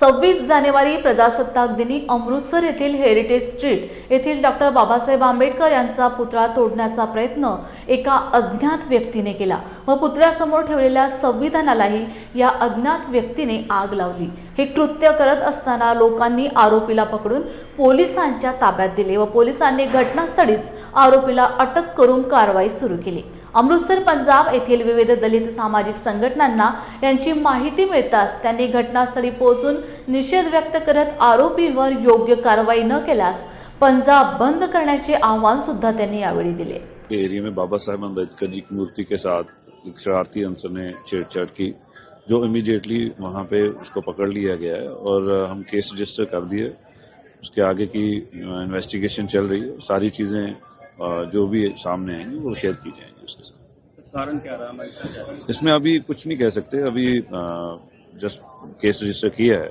26 जानेवारी प्रजासत्ताक दिनी अमृतसर येथील हेरिटेज स्ट्रीट येथील डॉक्टर बाबासाहेब आंबेडकर यांचा पुतळा तोडण्याचा प्रयत्न एका अज्ञात व्यक्तीने केला व पुतळ्यासमोर ठेवलेल्या संविधानालाही या अज्ञात व्यक्तीने आग लावली। हे कृत्य करत असताना लोकांनी आरोपीला पकडून पोलिसांच्या ताब्यात दिले व पोलिसांनी घटनास्थळीच आरोपीला अटक करून कारवाई सुरू केली। अमृतसर पंजाब येथील विविध दलित सामाजिक संघटनांना यांची माहिती मिळताच त्यांनी घटनास्थळी पोहोचून निषेध व्यक्त करत आरोपींवर योग्य कारवाई न केल्यास पंजाब बंद करण्याचे आवाहन सुद्धा त्यांनी यावेळी दिले। एरिया में बाबा साहेब अम्बेडकर जी की मूर्ति के साथ एक शरारती अंसर ने छेड़छाड़ की, जो इमीडिएटली वहां पे उसको पकड़ लिया गया है और हम केस रजिस्टर कर दिए। उसके आगे की इन्वेस्टिगेशन चल रही है। सारी चीजें जो भी सामने आएंगी वो शेयर की जाएंगी उसके साथ। कारण क्या रहा हमारे साथ? इसमें अभी कुछ नहीं कह सकते, अभी जस्ट केस रजिस्टर किया है।